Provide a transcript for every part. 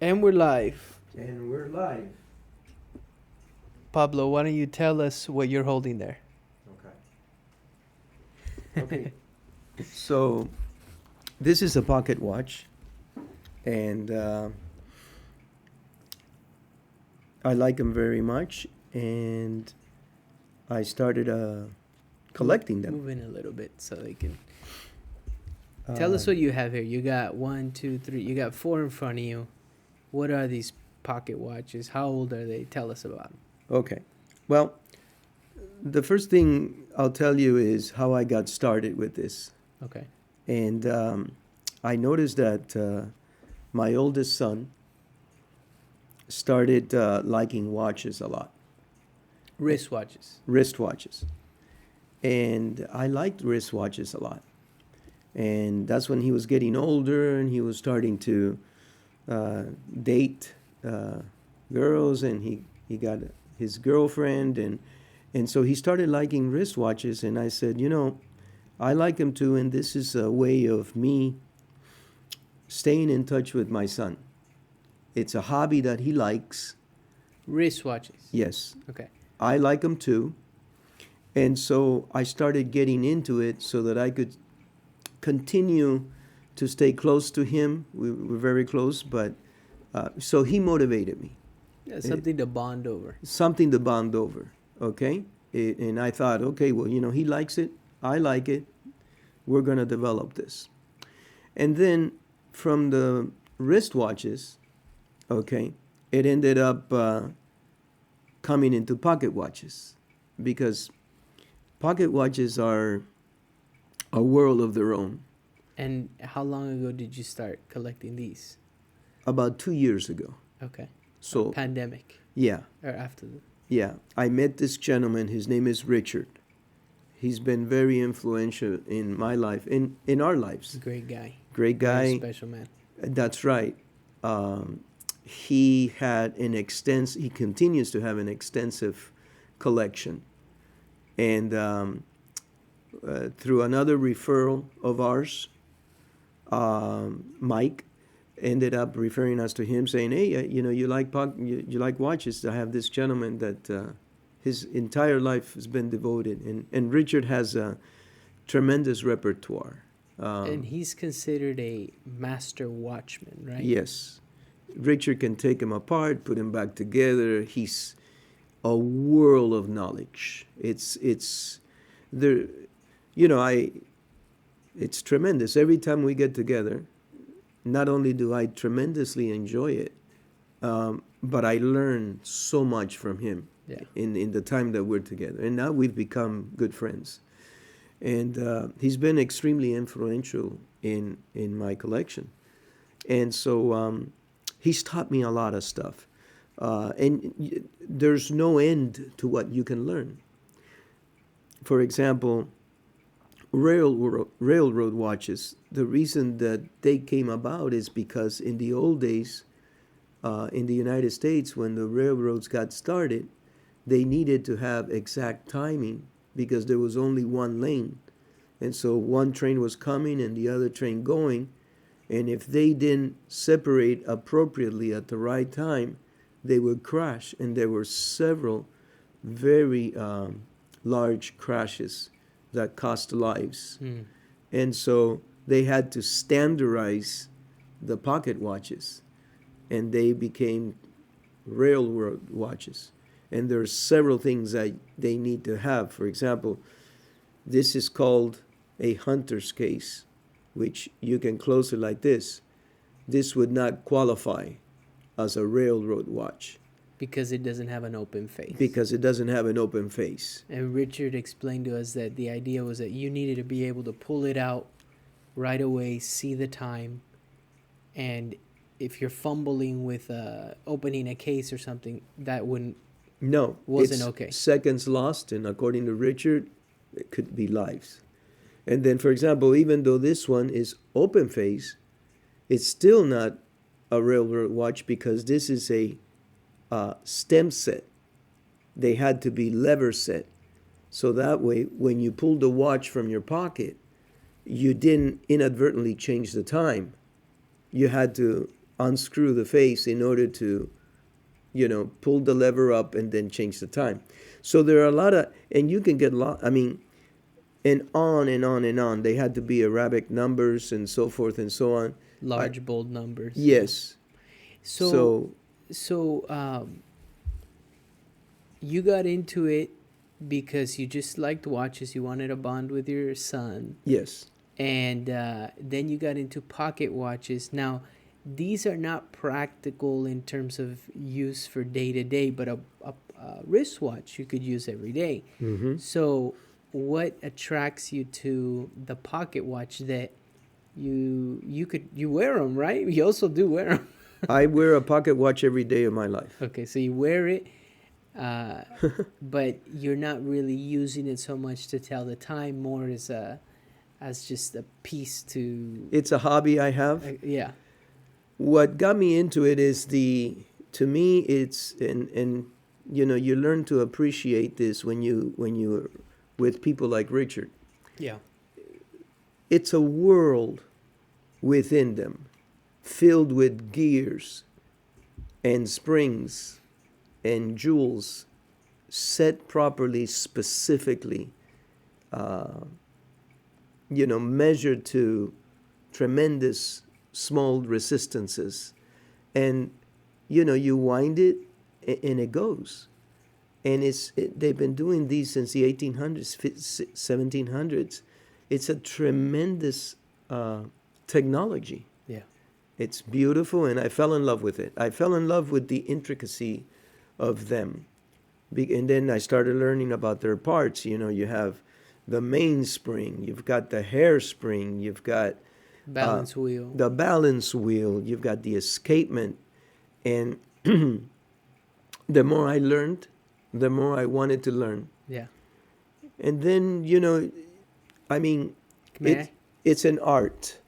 And we're live. And we're live. Pablo, why don't you tell us what you're holding there? Okay. So this is a pocket watch, and I like them very much. And I started collecting them. Move in a little bit so they can. Tell Uh, us what you have here. You got one, two, three. You got four in front of you. What are these pocket watches? How old are they? Tell us about them. okay. Well, the first thing I'll tell you is how I got started with this. Okay. And I noticed that my oldest son started liking watches a lot, Wristwatches. wristwatches. And I liked wristwatches a lot. And that's when he was getting older and he was starting to uh, date girls, and he got his girlfriend. And so he started liking wristwatches. And I said, I like them too. And this is a way of me staying in touch with my son. It's a hobby that he likes. Wristwatches. Yes, Okay. I like them too. And so I started getting into it so that I could continue to stay close to him. We were very close, but so he motivated me. Yeah, something to bond over. Something to bond over, okay? And I thought, okay, well, he likes it, I like it, we're going to develop this. And then from the wristwatches, okay, it ended up coming into pocket watches because pocket watches are a world of their own. And how long ago did you start collecting these? About 2 years ago. Okay. So, Pandemic yeah, or after the. yeah. I met this gentleman. His name is Richard. He's been very influential in my life, in our lives. Great guy. Great Very guy. special man. That's right. He had he continues to have an extensive collection. And through another referral of ours, Mike ended up referring us to him, saying, "Hey, you like watches? I have this gentleman that his entire life has been devoted, and Richard has a tremendous repertoire." And he's considered a master watchman, right? Yes, Richard can take him apart, put him back together. He's a world of knowledge. It's there, I. It's tremendous. Every time we get together, not only do I tremendously enjoy it, but I learn so much from him Yeah. in the time that we're together. And now we've become good friends. And he's been extremely influential in my collection. And so he's taught me a lot of stuff. There's no end to what you can learn. For example, railroad watches, the reason that they came about is because in the old days, in the United States, when the railroads got started, they needed to have exact timing because there was only one lane. And so one train was coming and the other train going. And if they didn't separate appropriately at the right time, they would crash. And there were several very large crashes that cost lives. And so they had to standardize the pocket watches, and they became railroad watches. And there are several things that they need to have. For example, this is called a hunter's case, which you can close it like this. This would not qualify as a railroad watch Because it doesn't have an open face. because it doesn't have an open face. And Richard explained to us that the idea was that you needed to be able to pull it out right away, see the time, and if you're fumbling with opening a case or something, that No, wasn't it's okay. seconds lost, and according to Richard, it could be lives. And then, for example, even though this one is open face, it's still not a railroad watch because this is a stem set. They had to be lever set. So that way, when you pulled the watch from your pocket, you didn't inadvertently change the time. You had to unscrew the face in order to, pull the lever up and then change the time. So there are a lot of, and you can get I mean, and on and on and on. They had to be Arabic numbers and so forth and so on. Large, bold numbers. Yes. So, so you got into it because you just liked watches. You wanted a bond with your son. Yes. And then you got into pocket watches. Now, these are not practical in terms of use for day to day, but a wristwatch you could use every day. Mm-hmm. So, what attracts you to the pocket watch that you wear them, right? You also do wear them. I wear a pocket watch every day of my life. Okay, so you wear it, but you're not really using it so much to tell the time, more as just a piece to. It's a hobby I have. Yeah. What got me into it is to me it's and you learn to appreciate this when you're with people like Richard. Yeah. It's a world within them, filled with gears and springs and jewels set properly, specifically, measured to tremendous small resistances. And, you wind it and it goes. And they've been doing these since the 1800s, 1700s. It's a tremendous technology. Yeah. It's beautiful, and I fell in love with it. I fell in love with the intricacy of them. And then I started learning about their parts. You have the mainspring, you've got the hairspring, you've got balance wheel. The balance wheel, you've got the escapement. And the more I learned, the more I wanted to learn. Yeah. And then, I mean, May it's an art.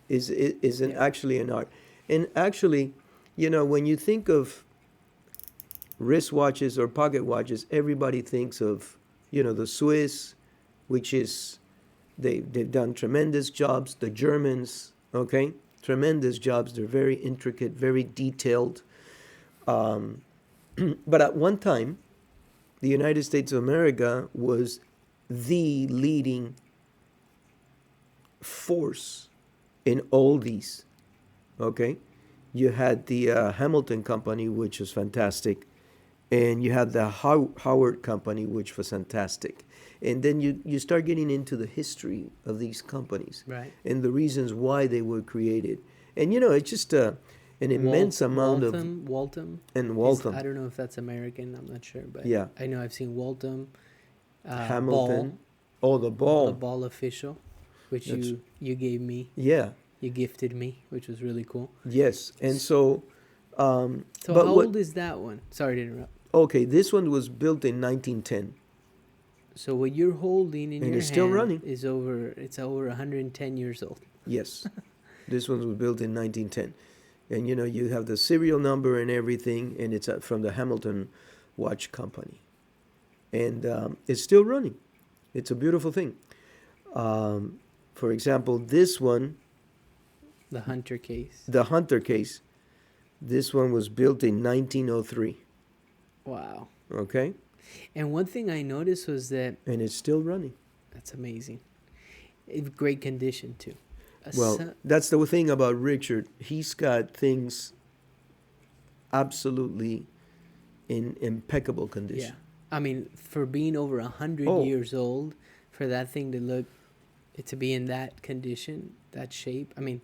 Is Yeah. actually an art. And actually, when you think of wristwatches or pocket watches, everybody thinks of, the Swiss, which is, they've done tremendous jobs. The Germans, okay, tremendous jobs. They're very intricate, very detailed. But at one time, the United States of America was the leading force in all these. Okay, you had the Hamilton Company, which was fantastic, and you had the Howard Company, which was fantastic. And then you start getting into the history of these companies, Right. and the reasons why they were created. And it's just an immense amount Waltham. and Waltham. I don't know if that's American. I'm not sure, but Yeah. I know I've seen Waltham. Hamilton. Ball, Oh, the ball. the ball official, which you gave me. Yeah. You gifted me, which was really cool. Yes. And so. So but how what- old is that one? Sorry to interrupt. Okay, this one was built in 1910. So what you're holding in And your it's still hand running. is over 110 years old. Yes. This one was built in 1910. And you have the serial number and everything, and it's from the Hamilton Watch Company. And it's still running. It's a beautiful thing. For example, this one, The Hunter case. the Hunter case, this one was built in 1903. Wow. Okay? And one thing I noticed was that And it's still running. that's amazing. In great condition too. Well, that's the thing about Richard. He's got things absolutely in impeccable condition. yeah. I mean, for being over 100 Oh. years old, for that thing to be in that condition, that shape. I mean,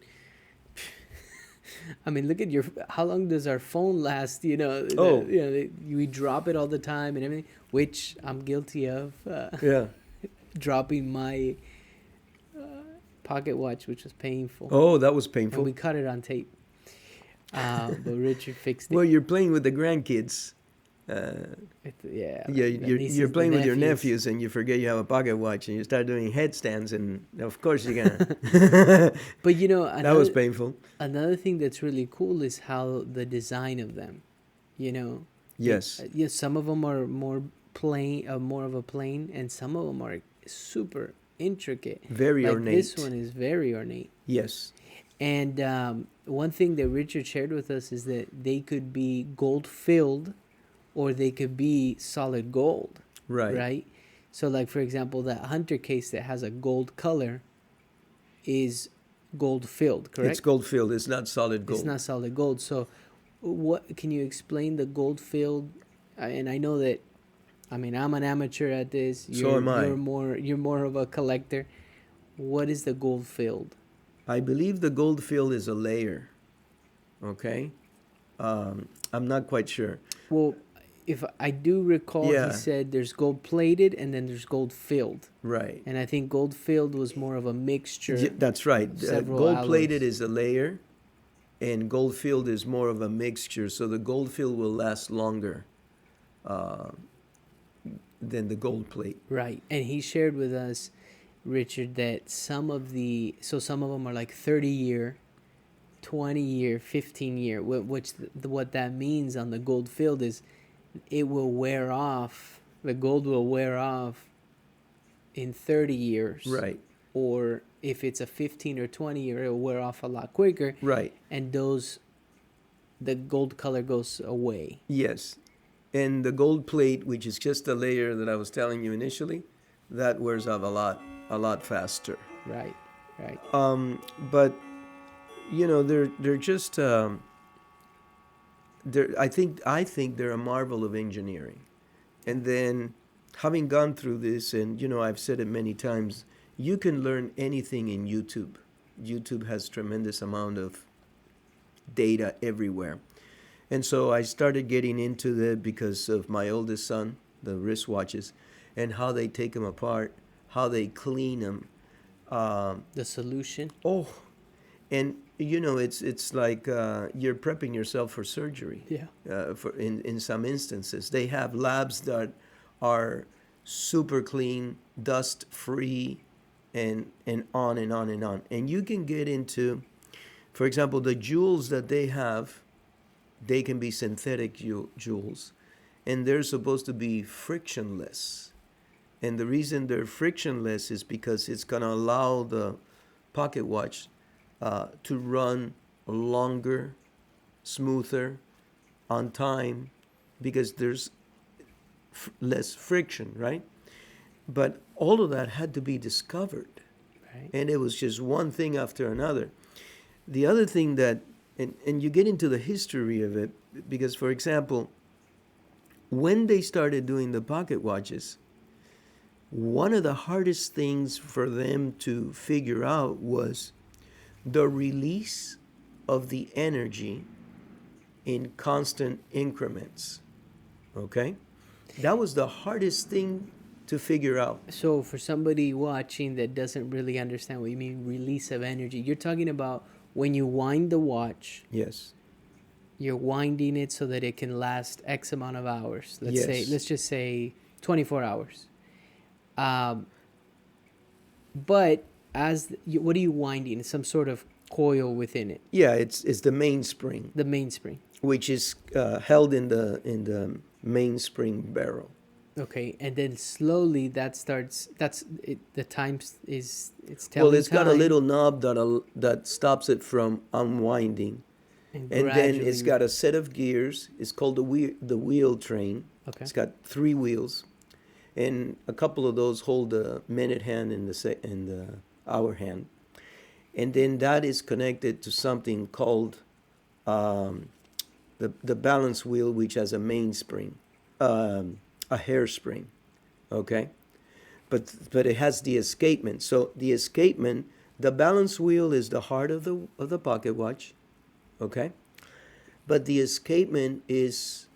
look at how long does our phone last? Oh. We drop it all the time and everything, which I'm guilty of. Yeah. Dropping my pocket watch, which was painful. Oh, that was And painful. we caught it on tape. But Richard fixed it. Well, you're playing with the grandkids. Yeah. Yeah, the you're nieces, the playing with your nephews, and you forget you have a pocket watch, and you start doing headstands, and of course you're gonna. But That was painful. another thing that's really cool is how the design of them, Yes. Yes, some of them are more plain, more of a plain, and some of them are super intricate. Very like ornate. this one is very ornate. Yes. And one thing that Richard shared with us is that they could be gold filled or they could be solid gold, Right. right? So, like, for example, that hunter case that has a gold color is gold filled, correct? It's gold filled. It's not solid gold. It's not solid gold. So, what can you explain the gold filled? And I know that, I mean, I'm an amateur at this. So am I. You're more of a collector. What is the gold filled? I believe the gold fill is a layer. Okay? I'm not quite sure. Well, if I do recall, Yeah. he said there's gold plated and then there's gold filled. Right. And I think gold filled was more of a mixture. Yeah, that's right. Several Gold plated alloys. is a layer, and gold filled is more of a mixture. So the gold fill will last longer than the gold plate. Right. And he shared with us, Richard, that some of them are like 30-year, 20-year, 15-year, which what that means on the gold filled is it will wear off, the gold will wear off in 30 years. Right. Or if it's a 15 or 20-year, it'll wear off a lot quicker. Right. And the gold color goes away. Yes. And the gold plate, which is just the layer that I was telling you initially, that wears off a lot faster. Right. Right. But you know, they're just I think they're a marvel of engineering. And then having gone through this, and you know, I've said it many times, you can learn anything in YouTube. YouTube has tremendous amount of data everywhere. And so I started getting into that because of my oldest son, the wristwatches, and how they take them apart, how they clean them. The solution. Oh, and you know, it's like you're prepping yourself for surgery. Yeah. For in some instances, they have labs that are super clean, dust free, and on and on and on. And you can get into, for example, the jewels that they have. They can be synthetic jewels, and they're supposed to be frictionless. And the reason they're frictionless is because it's going to allow the pocket watch to run longer, smoother, on time, because there's less friction, right? But all of that had to be discovered. Right. And it was just one thing after another. The other thing that and you get into the history of it because, for example, when they started doing the pocket watches, one of the hardest things for them to figure out was the release of the energy in constant increments. Okay? That was the hardest thing to figure out. So for somebody watching that doesn't really understand what you mean, release of energy, you're talking about when you wind the watch, Yes. you're winding it so that it can last X amount of hours. Let's just say 24 hours. But what are you winding? Some sort of coil within it. Yeah, it's the mainspring, The mainspring. which is held in the mainspring barrel. Okay, and then slowly that starts. The time it's telling. Well, it's got a time, little knob that stops it from unwinding, and then gradually- it's got a set of gears. It's called the wheel train. Okay. It's got 3 wheels, and a couple of those hold the minute hand and the hour hand, and then that is connected to something called the balance wheel, which has a mainspring, a hairspring, okay, but it has the escapement. So the escapement, the balance wheel is the heart of the pocket watch, okay, but the escapement is,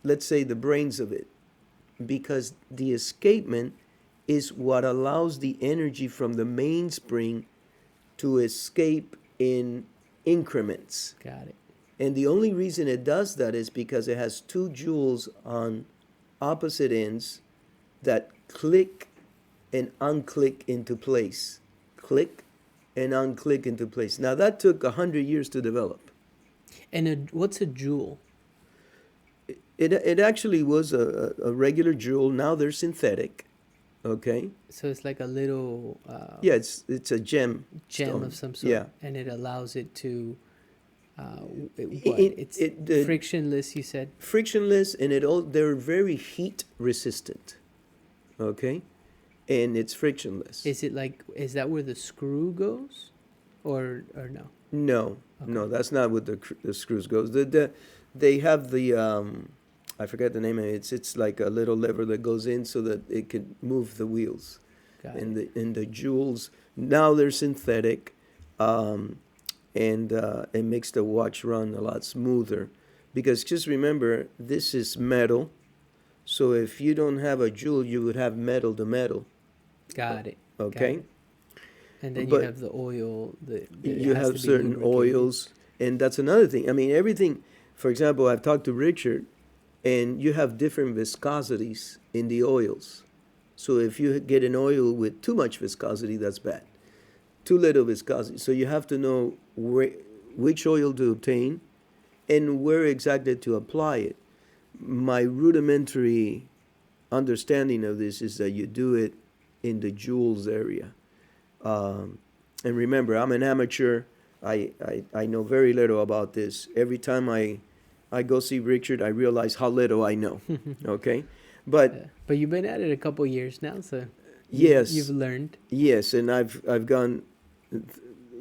let's say, the brains of it, because the escapement is what allows the energy from the mainspring to escape in increments. Got it. And the only reason it does that is because it has 2 jewels on opposite ends that click and unclick into place. Click and unclick into place. Now that took 100 years to develop. And what's a jewel? It actually was a regular jewel. Now they're synthetic. Okay. So it's like a little Yeah, it's a gem gem stone. of some sort, Yeah. and it allows it to what? It, It's it the frictionless. You said. frictionless, and they're very heat resistant. Okay, and it's frictionless. Is it like? Is that where the screw goes, or no? No, Okay. no, that's not what the screws goes. They have the I forget the name of it. It's like a little lever that goes in so that it can move the wheels. Got And it. the jewels now they're synthetic, um, and it makes the watch run a lot smoother. Because just remember, this is metal. So if you don't have a jewel, you would have metal to metal. Got it. Got Okay, it. And then you but have the oil. It you has have to be certain lubricated. oils, and that's another thing. I mean, everything. For example, I've talked to Richard, and you have different viscosities in the oils. So if you get an oil with too much viscosity, that's bad. Too little viscosity. So you have to know which oil to obtain and where exactly to apply it. My rudimentary understanding of this is that you do it in the jewels area. Um, and remember, I'm an amateur. I know very little about this. Every time I go see Richard, I realize how little I know. Okay? But But you've been at it a couple years now, so you've yes, learned. yes, and I've gone,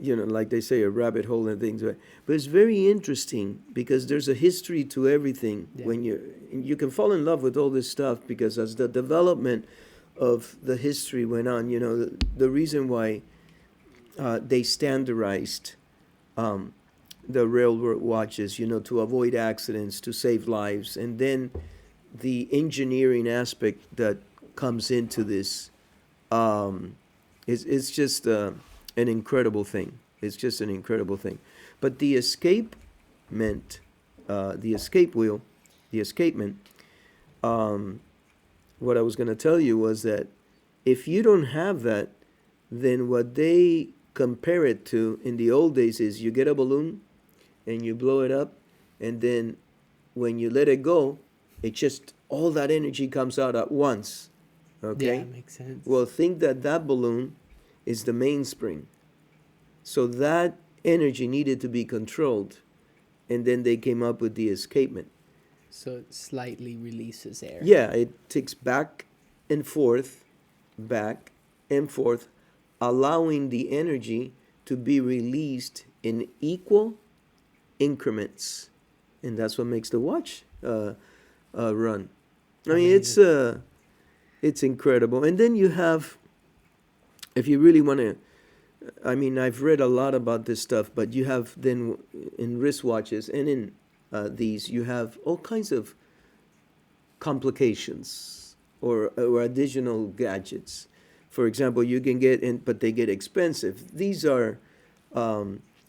like they say, a rabbit hole and things. But it's very interesting because there's a history to everything. Yeah. When you can fall in love with all this stuff because as the development of the history went on, the reason why they standardized um, the railroad watches, to avoid accidents, to save lives, and then the engineering aspect that comes into this it's just an incredible thing. It's just an incredible thing. But the escapement, the escape wheel, the escapement, what I was going to tell you was that if you don't have that, then what they compare it to in the old days is you get a balloon and you blow it up, and then when you let it go, it just all that energy comes out at once. Okay? Yeah, makes sense. Well, think that that balloon is the mainspring. So that energy needed to be controlled, and then they came up with the escapement. So it slightly releases air. Yeah, it ticks back and forth, allowing the energy to be released in equal increments, and that's what makes the watch run. I mean, it's incredible. And then you have, if you really want to, I mean, I've read a lot about this stuff, but you have then in wristwatches and in these, you have all kinds of complications or additional gadgets. For example, you can get in, but they get expensive. These are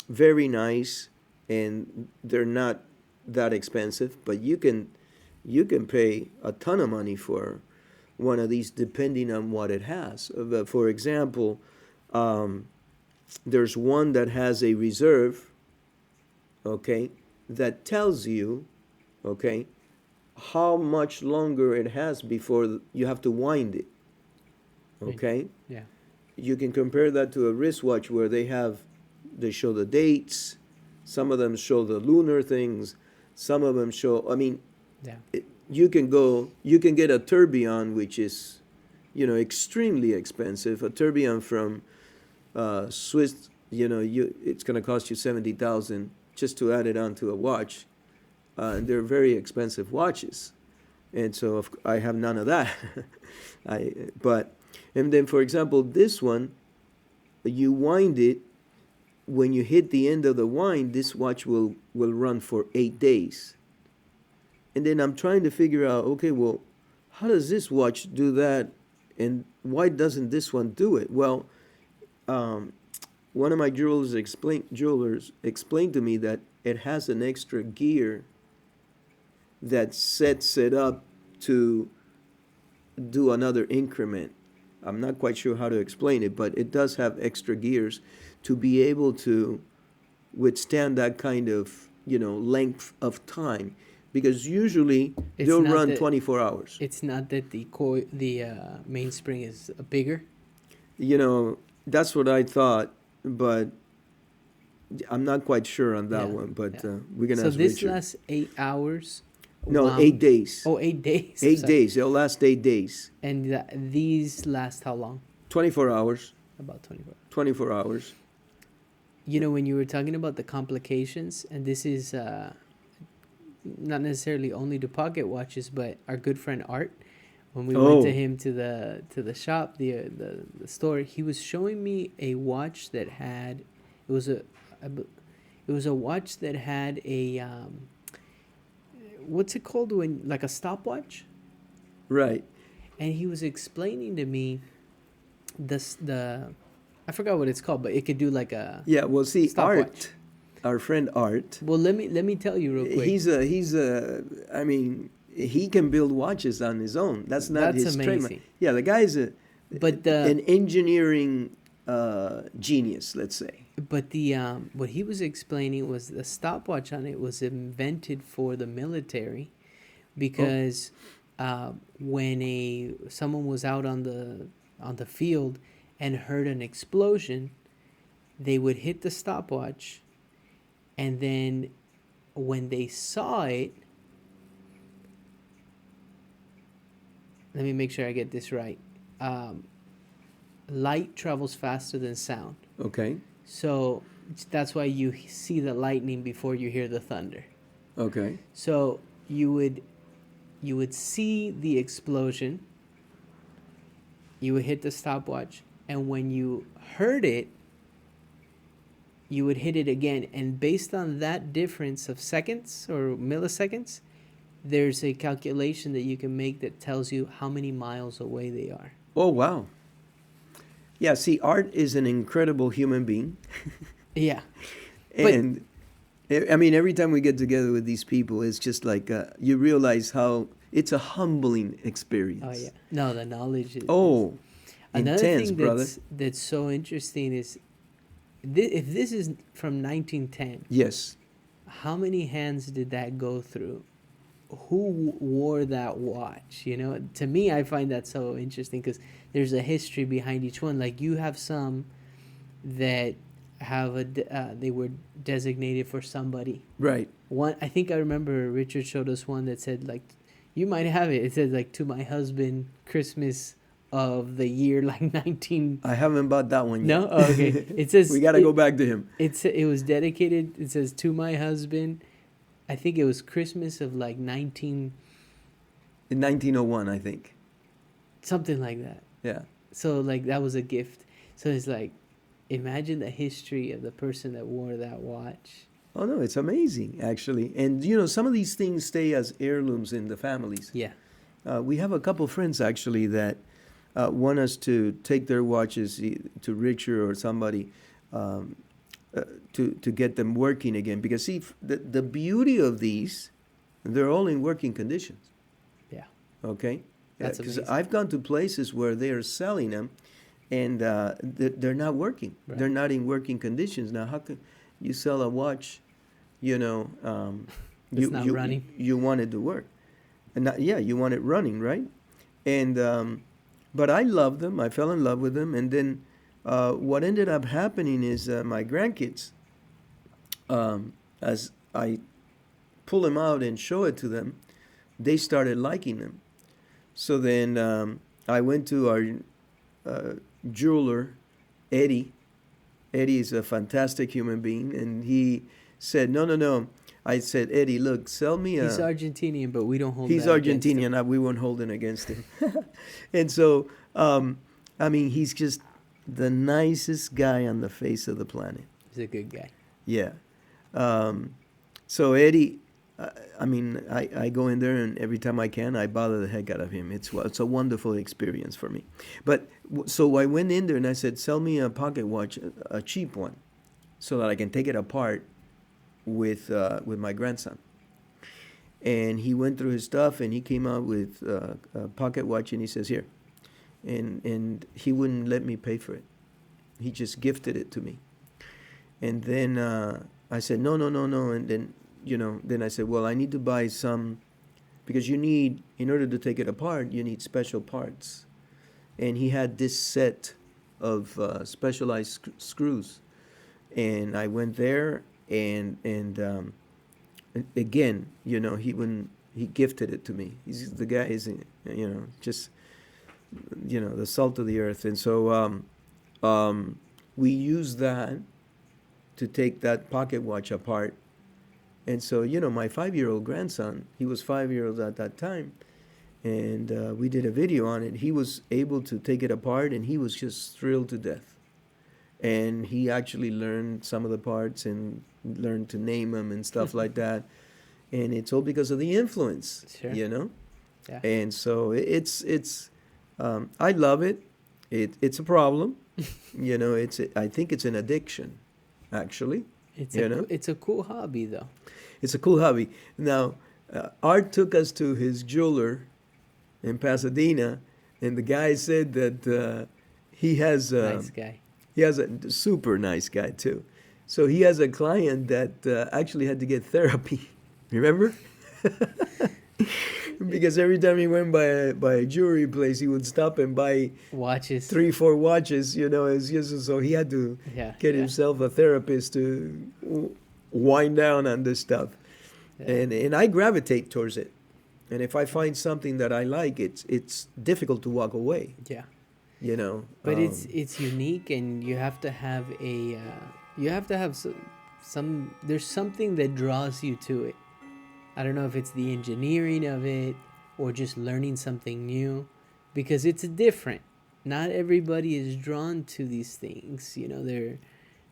very nice, and they're not that expensive, but you can pay a ton of money for one of these depending on what it has. For example, there's one that has a reserve, okay, that tells you, okay, how much longer it has before you have to wind it, okay? Yeah. You can compare that to a wristwatch where they show the dates, some of them show the lunar things, some of them show, I mean, Yeah. you can get a tourbillon, which is, extremely expensive. A tourbillon from Swiss, it's going to cost you 70,000 just to add it onto a watch. And they're very expensive watches, and so I have none of that. And then for example, this one, you wind it. When you hit the end of the wind, this watch will run for 8 days. And then I'm trying to figure out, okay, well, how does this watch do that, and why doesn't this one do it? Well, one of my jewelers explained to me that it has an extra gear that sets it up to do another increment. I'm not quite sure how to explain it, but it does have extra gears to be able to withstand that kind of length of time. Because usually It's they'll not run that 24 hours. it's not that the mainspring is bigger. You know, that's what I thought, but I'm not quite sure on that Yeah, one. But yeah. we're gonna So ask this Richard. lasts 8 hours. No, Wow. 8 days. Oh, 8 days. I'm 8 sorry. days. It'll last 8 days. And these last how long? 24 hours. About 24. 24 hours. You know, when you were talking about the complications, and this is not necessarily only to pocket watches, but our good friend Art, when we went to Oh, him to the shop, the store, he was showing me a watch that had it was I be- it was a watch that had a what's it called when like a stopwatch, right. and he was explaining to me the I forgot what it's called, but it could do like a Yeah. Well, see, stopwatch. Art, our friend Art, Well, let me tell you real quick. he's a. I mean, he can build watches on his own. That's not That's his trademark. amazing. Yeah, the guy's But an engineering genius, let's say. the what he was explaining was the stopwatch on it was invented for the military because when someone was out on the field and heard an explosion, they would hit the stopwatch, and then when they saw it, let me make sure I get this right. Light travels faster than sound. Okay. So that's why you see the lightning before you hear the thunder. Okay. So you would see the explosion, you would hit the stopwatch, and when you heard it, you would hit it again. And based on that difference of seconds or milliseconds, there's a calculation that you can make that tells you how many miles away they are. Oh, wow. Yeah, see, Art is an incredible human being. Yeah. But And I mean, every time we get together with these people, it's just like you realize how it's a humbling experience. oh yeah, no, the knowledge is Oh, another intense, thing brother. that's so interesting is if this is from 1910, Yes. how many hands did that go through? Who wore that watch? You know, to me, I find that so interesting because there's a history behind each one. Like you have some that have they were designated for somebody. Right. One, I think I remember Richard showed us one that said like, you might have it. It said like to my husband, Christmas of the year like 19. I haven't bought that one yet. No, oh, okay. It says We got to go back to him. it was dedicated. It says to my husband. I think it was Christmas of like 19 In 1901, I think. something like that. Yeah. So like that was a gift. So it's like, imagine the history of the person that wore that watch. Oh, no, it's amazing, actually. And, you know, some of these things stay as heirlooms in the families. Yeah. We have a couple friends, actually, that want us to take their watches to Richard or somebody to get them working again. Because, see, the beauty of these, they're all in working conditions. Yeah. Okay? That's Because amazing. I've gone to places where they are selling them and they're not working. Right. They're not in working conditions. Now, how can you sell a watch, you know, It's not running. You want it to work. And not, yeah, you want it running, right? And but I love them. I fell in love with them. And then what ended up happening is my grandkids, as I pull them out and show it to them, they started liking them. So then I went to our jeweler, Eddie. Eddie is a fantastic human being, and he said, "No." I said, "Eddie, look, sell me a." He's Argentinian, but we don't hold. He's that against him. Argentinian. We won't hold it against him. And so, I mean, he's just the nicest guy on the face of the planet. He's a good guy. Yeah. So Eddie, I mean, I go in there and every time I can, I bother the heck out of him. It's a wonderful experience for me. But so I went in there and I said, sell me a pocket watch, a cheap one, so that I can take it apart with my grandson. And he went through his stuff and he came out with a pocket watch and he says, here. And he wouldn't let me pay for it. He just gifted it to me. And then I said, no. And then then I said, well, I need to buy some, because in order to take it apart, you need special parts. And he had this set of specialized screws. And I went there, and again, he gifted it to me. The guy is, just, the salt of the earth. And so we used that to take that pocket watch apart. And so, my 5-year-old grandson, he was 5 years old at that time, and we did a video on it. He was able to take it apart, and he was just thrilled to death. And he actually learned some of the parts and learned to name them and stuff like that. And it's all because of the influence, Sure. Yeah. And so I love it. It's a problem. I think it's an addiction, actually. It's a cool hobby, though. It's a cool hobby. Now, Art took us to his jeweler in Pasadena, and the guy said that he has Nice guy. he has a super nice guy too. So he has a client that actually had to get therapy. Remember? Because every time he went by a jewelry place, he would stop and buy Watches. 3-4 watches. It's just, so he had to get himself a therapist to wind down on this stuff. Yeah. And I gravitate towards it. And if I find something that I like, it's difficult to walk away. Yeah. But it's unique, and you have to have some. There's something that draws you to it. I don't know if it's the engineering of it or just learning something new, because it's different. Not everybody is drawn to these things.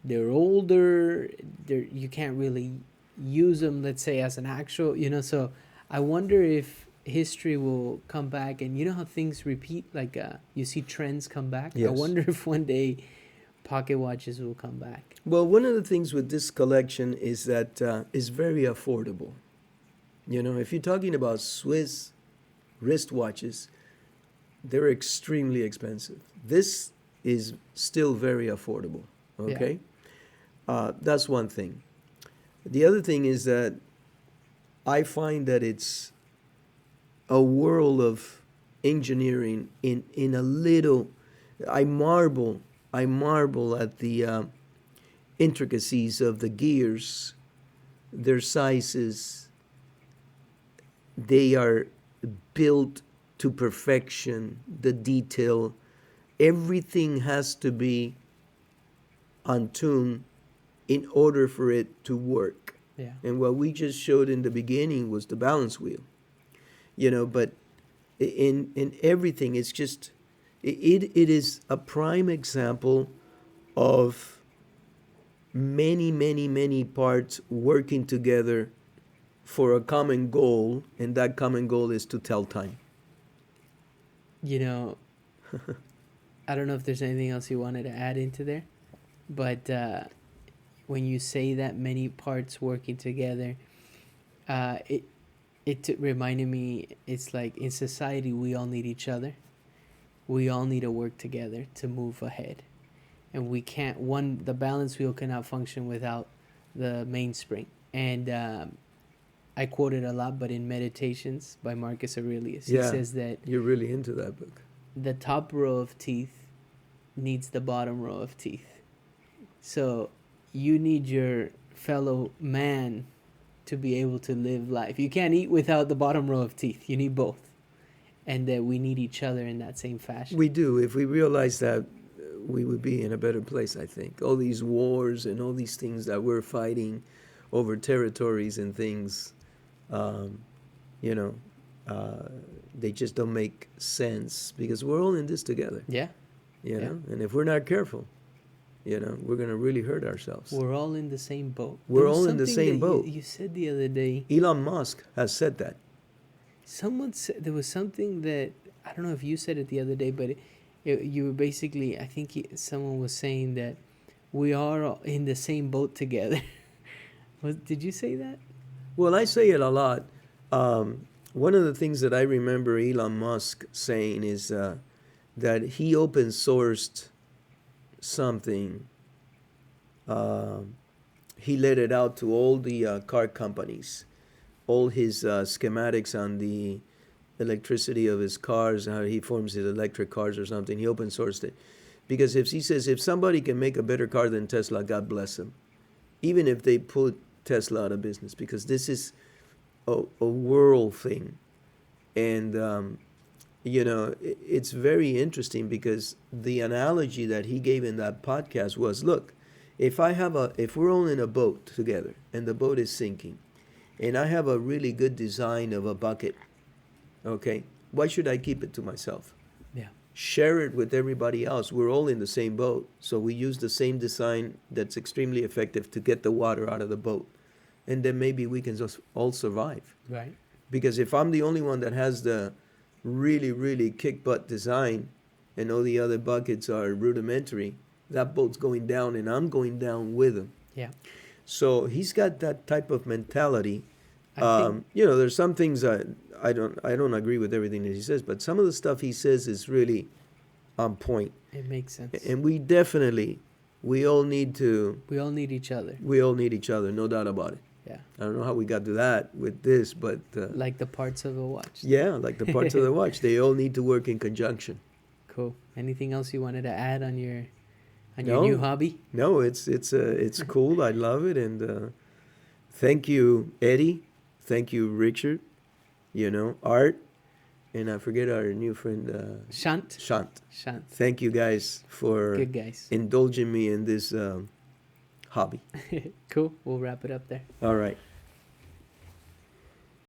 They're older. You can't really use them, let's say, as an actual. So I wonder if history will come back, and how things repeat, like you see trends come back. Yes. I wonder if one day pocket watches will come back. Well, one of the things with this collection is that it's very affordable. If you're talking about Swiss wristwatches, they're extremely expensive. This is still very affordable. Okay. That's one thing. The other thing is that I find that it's a world of engineering in a little. I marvel at the intricacies of the gears, their sizes. They are built to perfection, the detail. Everything has to be on tune in order for it to work. Yeah. And what we just showed in the beginning was the balance wheel. But in everything, it's just, it is a prime example of many, many, many parts working together for a common goal, and that common goal is to tell time. I don't know if there's anything else you wanted to add into there, but when you say that many parts working together, it reminded me, it's like in society we all need each other. We all need to work together to move ahead, and we can't. The balance wheel cannot function without the mainspring. And I quote it a lot, but in Meditations by Marcus Aurelius, he says that you're really into that book. The top row of teeth needs the bottom row of teeth. So you need your fellow man to be able to live life. You can't eat without the bottom row of teeth. You need both. And that we need each other in that same fashion. We do. If we realize that, we would be in a better place, I think. All these wars and all these things that we're fighting over territories and things, they just don't make sense, because we're all in this together. Yeah. And if we're not careful, we're going to really hurt ourselves. We're all in the same boat. We're all in the same boat. You said the other day. Elon Musk has said that. Someone said, there was something that, I don't know if you said it the other day, but you were basically, I think someone was saying that we are all in the same boat together. Did you say that? Well, I say it a lot. One of the things that I remember Elon Musk saying is that he open sourced something. he let it out to all the car companies, all his schematics on the electricity of his cars, how he forms his electric cars or something. He open sourced it. Because if he says, if somebody can make a better car than Tesla, God bless them. Even if they put Tesla out of business, because this is a world thing. And, it's very interesting because the analogy that he gave in that podcast was, look, if we're all in a boat together and the boat is sinking, and I have a really good design of a bucket, okay, why should I keep it to myself? Yeah. Share it with everybody else. We're all in the same boat. So we use the same design that's extremely effective to get the water out of the boat. And then maybe we can just all survive. Right. Because if I'm the only one that has the really, really kick butt design and all the other buckets are rudimentary, that boat's going down and I'm going down with him. Yeah. So he's got that type of mentality. I think, There's some things I don't agree with everything that he says, but some of the stuff he says is really on point. it makes sense. And we all need We all need each other. no doubt about it. Yeah. I don't know how we got to that with this, but Like the parts of a watch. yeah, like the parts of the watch, they all need to work in conjunction. Cool. Anything else you wanted to add on your No. new hobby? No, it's cool. I love it, and thank you, Eddie. Thank you, Richard. Art, and I forget our new friend Shant. Shant. Shant. Thank you guys for Good guys. indulging me in this hobby. Cool. We'll wrap it up there. All right.